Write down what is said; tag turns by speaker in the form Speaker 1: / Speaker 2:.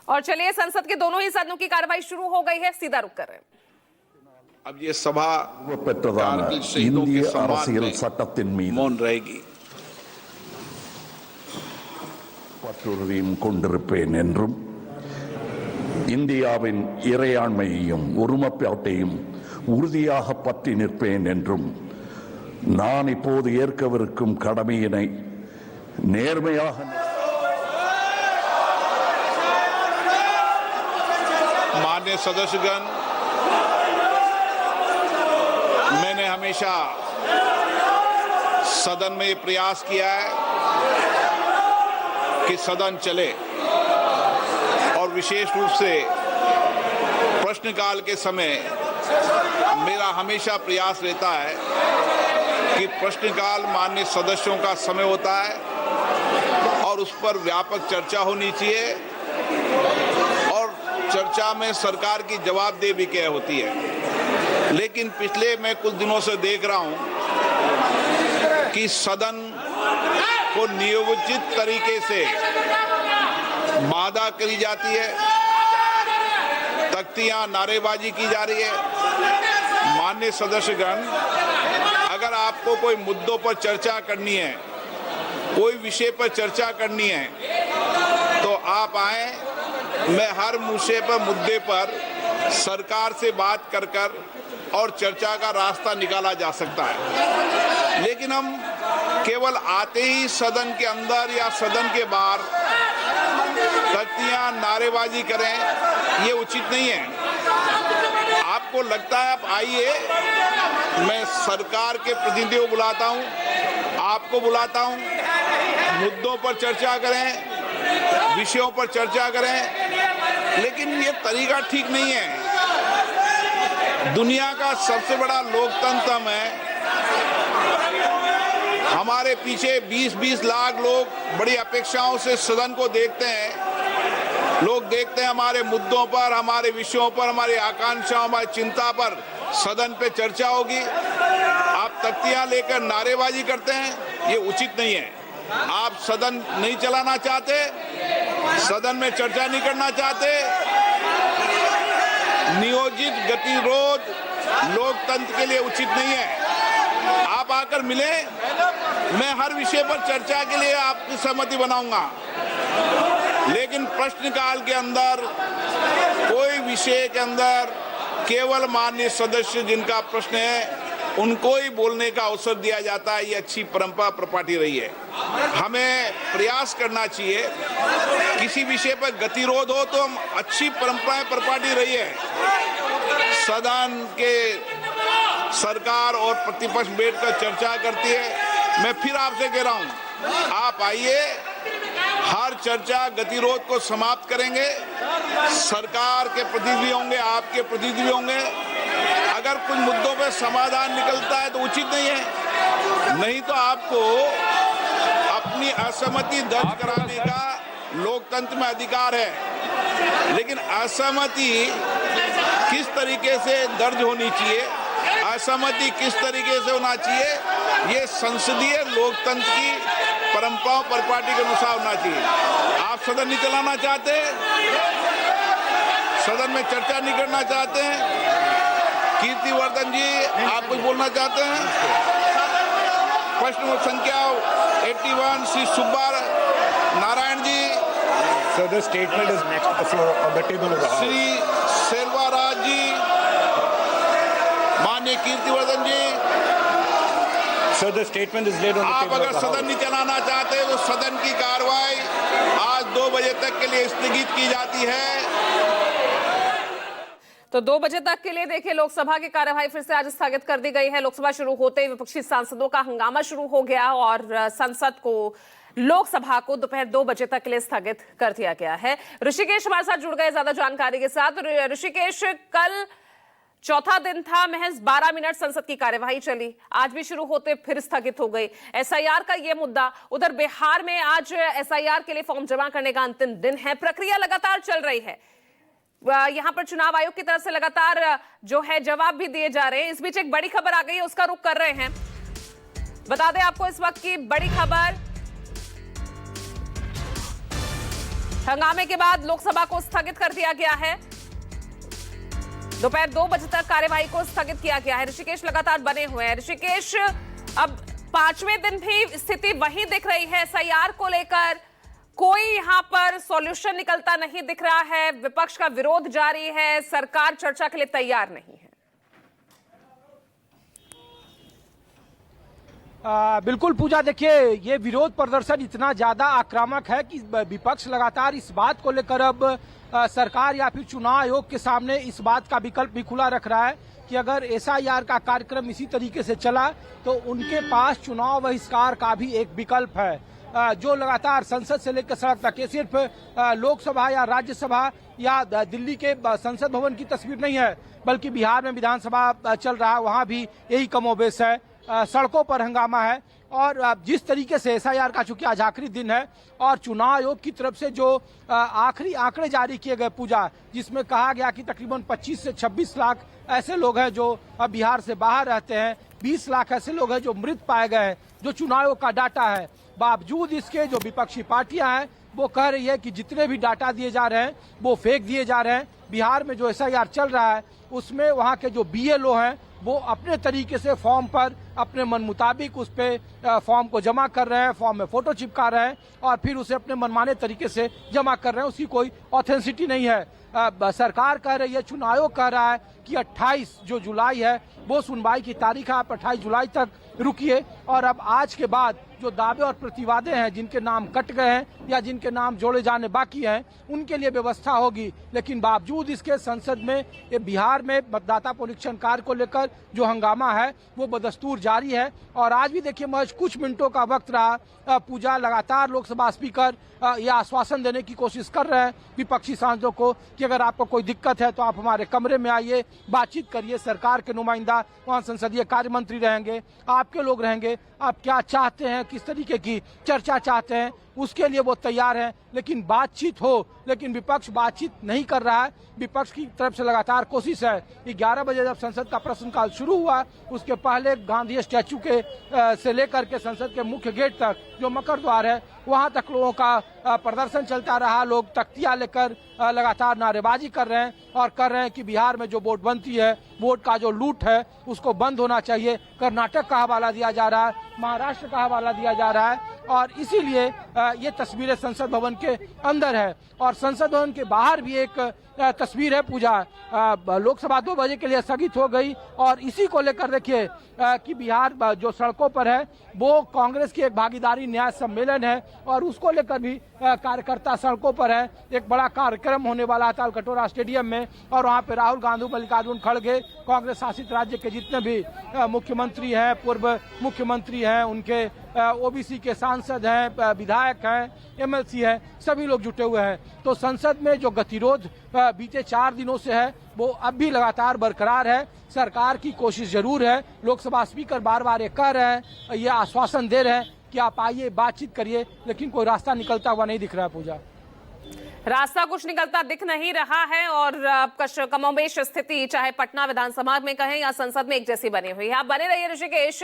Speaker 1: और चलिए, संसद के दोनों ही सदनों की कार्रवाई शुरू हो गई है, सीधा रुक कर रहे हैं।
Speaker 2: अब ये सभा
Speaker 3: பெற்றதான
Speaker 2: कारगिल शहीदों के
Speaker 3: இந்திய
Speaker 2: सम्मान
Speaker 3: அரசியல்
Speaker 2: में
Speaker 3: சட்டத்தின் மீது
Speaker 2: मौन रहेगी।
Speaker 3: பற்றுறுதியும் கொண்டிருப்பேன் என்றும் இந்தியாவின் இறையாண்மையையும் ஒருமைப்பாட்டையும் உறுதியாக பற்றி நிற்பேன் என்றும் நான் இப்போது ஏற்கவிருக்கும் கடமையினை நேர்மையாக
Speaker 2: माननीय सदस्यगण, मैंने हमेशा सदन में ये प्रयास किया है कि सदन चले और विशेष रूप से प्रश्नकाल के समय मेरा हमेशा प्रयास रहता है कि प्रश्नकाल माननीय सदस्यों का समय होता है और उस पर व्यापक चर्चा होनी चाहिए और चर्चा में सरकार की जवाबदेही भी क्या होती है। लेकिन पिछले मैं कुछ दिनों से देख रहा हूं कि सदन को नियोजित तरीके से बाधा करी जाती है, तख्तियां नारेबाजी की जा रही है। माननीय सदस्यगण, अगर आपको कोई मुद्दों पर चर्चा करनी है, कोई विषय पर चर्चा करनी है, तो आप आए, मैं हर मुद्दे पर सरकार से बात कर और चर्चा का रास्ता निकाला जा सकता है। लेकिन हम केवल आते ही सदन के अंदर या सदन के बाहर तख्तियां नारेबाजी करें, ये उचित नहीं है। आपको लगता है आप आइए, मैं सरकार के प्रतिनिधियों को बुलाता हूं, आपको बुलाता हूं, मुद्दों पर चर्चा करें, विषयों पर चर्चा करें, लेकिन ये तरीका ठीक नहीं है। दुनिया का सबसे बड़ा लोकतंत्र है, हमारे पीछे 20-20 लाख लोग बड़ी अपेक्षाओं से सदन को देखते हैं। लोग देखते हैं हमारे मुद्दों पर, हमारे विषयों पर, हमारी आकांक्षाओं, हमारी चिंता पर सदन पे चर्चा होगी। आप तख्तियां लेकर नारेबाजी करते हैं, ये उचित नहीं है। आप सदन नहीं चलाना चाहते, सदन में चर्चा नहीं करना चाहते, नियोजित गतिरोध लोकतंत्र के लिए उचित नहीं है। आप आकर मिले, मैं हर विषय पर चर्चा के लिए आपकी सहमति बनाऊंगा, लेकिन प्रश्नकाल के अंदर कोई विषय के अंदर केवल माननीय सदस्य जिनका प्रश्न है उनको ही बोलने का अवसर दिया जाता है। ये अच्छी परंपरा प्रपाटी रही है। हमें प्रयास करना चाहिए, किसी विषय पर गतिरोध हो तो हम अच्छी परंपराएं प्रपाटी रही है। सदन के सरकार और प्रतिपक्ष बैठकर चर्चा करती है। मैं फिर आपसे कह रहा हूं, आप आइए, हर चर्चा गतिरोध को समाप्त करेंगे। सरकार के प्रतिनिधि होंगे, आपके प्रतिनिधि होंगे। अगर कुछ मुद्दों पे समाधान निकलता है तो उचित नहीं है, नहीं तो आपको अपनी असहमति दर्ज कराने का लोकतंत्र में अधिकार है। लेकिन असहमति किस तरीके से दर्ज होनी चाहिए, असहमति किस तरीके से होना चाहिए, ये संसदीय लोकतंत्र की परंपराओं परिपाटी के अनुसार होना चाहिए। आप सदन नहीं चलाना चाहते, सदन में चर्चा नहीं करना चाहते हैं। कीर्तिवर्धन जी, आप कुछ बोलना चाहते हैं? प्रश्न संख्या 81 Shri Subba Narayan ji.
Speaker 4: So the statement is next to the floor on the table of the House.
Speaker 2: Shri Selvaraj जी, माननीय कीर्तिवर्धन जी।
Speaker 4: So the statement is laid on the
Speaker 2: आप
Speaker 4: table
Speaker 2: अगर
Speaker 4: of the
Speaker 2: सदन
Speaker 4: House.
Speaker 2: नहीं चलाना चाहते तो सदन की कार्रवाई आज 2 बजे तक के लिए स्थगित की जाती है।
Speaker 1: तो 2 बजे तक के लिए देखिए, लोकसभा की कार्यवाही फिर से आज स्थगित कर दी गई है। लोकसभा शुरू होते ही विपक्षी सांसदों का हंगामा शुरू हो गया और संसद को, लोकसभा को दोपहर 2 बजे तक के लिए स्थगित कर दिया गया है। ऋषिकेश हमारे साथ जुड़ गए ज्यादा जानकारी के साथ। ऋषिकेश, कल चौथा दिन था, महज 12 मिनट संसद की कार्यवाही चली, आज भी शुरू होते फिर स्थगित हो गई। एसआईआर का ये मुद्दा, उधर बिहार में आज एसआईआर के लिए फॉर्म जमा करने का अंतिम दिन है, प्रक्रिया लगातार चल रही है। यहां पर चुनाव आयोग की तरफ से लगातार जो है जवाब भी दिए जा रहे हैं। इस बीच एक बड़ी खबर आ गई है, उसका रुख कर रहे हैं। बता दें आपको इस वक्त की बड़ी खबर, हंगामे के बाद लोकसभा को स्थगित कर दिया गया है। दोपहर 2 बजे तक कार्यवाही को स्थगित किया गया है। ऋषिकेश लगातार बने हुए हैं। ऋषिकेश, अब 5वें दिन भी स्थिति वही दिख रही है। एसआईआर को लेकर कोई यहां पर सॉल्यूशन निकलता नहीं दिख रहा है। विपक्ष का विरोध जारी है। सरकार चर्चा के लिए तैयार नहीं है।
Speaker 5: बिल्कुल पूजा, देखिए ये विरोध प्रदर्शन इतना ज्यादा आक्रामक है कि विपक्ष लगातार इस बात को लेकर अब सरकार या फिर चुनाव आयोग के सामने इस बात का विकल्प भी खुला रख रहा है कि अगर एसआईआर का कार्यक्रम इसी तरीके से चला तो उनके पास चुनाव बहिष्कार का भी एक विकल्प है। जो लगातार संसद से लेकर सड़क तक, ये सिर्फ लोकसभा या राज्यसभा या दिल्ली के संसद भवन की तस्वीर नहीं है, बल्कि बिहार में विधानसभा चल रहा है, वहां भी यही कमोबेश है। सड़कों पर हंगामा है और जिस तरीके से एसआईआर का चूंकि आज आखिरी दिन है और चुनाव आयोग की तरफ से जो आखिरी आंकड़े जारी किए गए पूजा, जिसमें कहा गया कि तकरीबन 25 से 26 लाख ऐसे लोग हैं जो बिहार से बाहर रहते हैं, 20 लाख ऐसे लोग हैं जो मृत पाए गए हैं, जो चुनाव आयोग का डाटा है। बावजूद इसके जो विपक्षी पार्टियां हैं वो कह रही है कि जितने भी डाटा दिए जा रहे हैं वो फेक दिए जा रहे हैं। बिहार में जो एसआईआर चल रहा है उसमें वहाँ के जो बीएलओ हैं वो अपने तरीके से फॉर्म पर अपने मन मुताबिक उस पे फॉर्म को जमा कर रहे हैं, फॉर्म में फोटो चिपका रहे हैं और फिर उसे अपने मनमाने तरीके से जमा कर रहे हैं। उसकी कोई ऑथेंटिसिटी नहीं है। सरकार कह रही है, चुनाव आयोग कह रहा है कि 28 जो जुलाई है वो सुनवाई की तारीख है, आप 28 जुलाई तक रुकिए और अब आज के बाद जो दावे और प्रतिवादे हैं, जिनके नाम कट गए हैं या जिनके नाम जोड़े जाने बाकी हैं, उनके लिए व्यवस्था होगी। लेकिन बावजूद इसके संसद में ये बिहार में मतदाता पुनरीक्षण कार्य को लेकर जो हंगामा है वो बदस्तूर जारी है। और आज भी देखिए महज कुछ मिनटों का वक्त रहा। पूजा, लगातार लोकसभा स्पीकर यह आश्वासन देने की कोशिश कर रहे हैं विपक्षी सांसदों को कि अगर आपको कोई दिक्कत है तो आप हमारे कमरे में आइए, बातचीत करिए। सरकार के नुमाइंदा वहाँ संसदीय कार्य मंत्री रहेंगे, आपके लोग रहेंगे, आप क्या चाहते हैं, किस तरीके की चर्चा चाहते हैं, उसके लिए वो तैयार हैं। लेकिन बातचीत हो, लेकिन विपक्ष बातचीत नहीं कर रहा है। विपक्ष की तरफ से लगातार कोशिश है कि 11 बजे जब संसद का प्रश्नकाल शुरू हुआ उसके पहले गांधी स्टैचू के से लेकर के संसद के मुख्य गेट तक जो मकर द्वार है वहां तक लोगों का प्रदर्शन चलता रहा। लोग तख्तियां लेकर लगातार नारेबाजी कर रहे हैं और कर रहे हैं कि बिहार में जो वोटबंदी है, वोट का जो लूट है उसको बंद होना चाहिए। कर्नाटक का हवाला दिया जा रहा है, महाराष्ट्र का हवाला दिया जा रहा है और इसीलिए ये तस्वीरें संसद भवन के अंदर है। और संसद भवन के बाहर भी एक तस्वीर है पूजा। लोकसभा 2 बजे के लिए स्थगित हो गई और इसी को लेकर देखिए कि बिहार जो सड़कों पर है वो कांग्रेस की एक भागीदारी न्याय सम्मेलन है और उसको लेकर भी कार्यकर्ता सड़कों पर है। एक बड़ा कार्यक्रम होने वाला है तालकटोरा स्टेडियम में और वहाँ पे राहुल गांधी, मल्लिकार्जुन खड़गे, कांग्रेस शासित राज्य के जितने भी मुख्यमंत्री हैं, पूर्व मुख्यमंत्री हैं, उनके ओबीसी के सांसद हैं, विधायक हैं, एमएलसी हैं, सभी लोग जुटे हुए हैं। तो संसद में जो गतिरोध बीते 4 दिनों से है वो अब भी लगातार बरकरार है। सरकार की कोशिश जरूर है, लोकसभा स्पीकर बार बार ये कह रहे हैं, ये आश्वासन दे रहे हैं कि आप आइए, बातचीत करिए, लेकिन कोई रास्ता निकलता हुआ नहीं दिख रहा है पूजा।
Speaker 1: रास्ता कुछ निकलता दिख नहीं रहा है और कमोबेश स्थिति चाहे पटना विधानसभा में कहें या संसद में एक जैसी बनी हुई है। आप बने रहिए ऋषिकेश।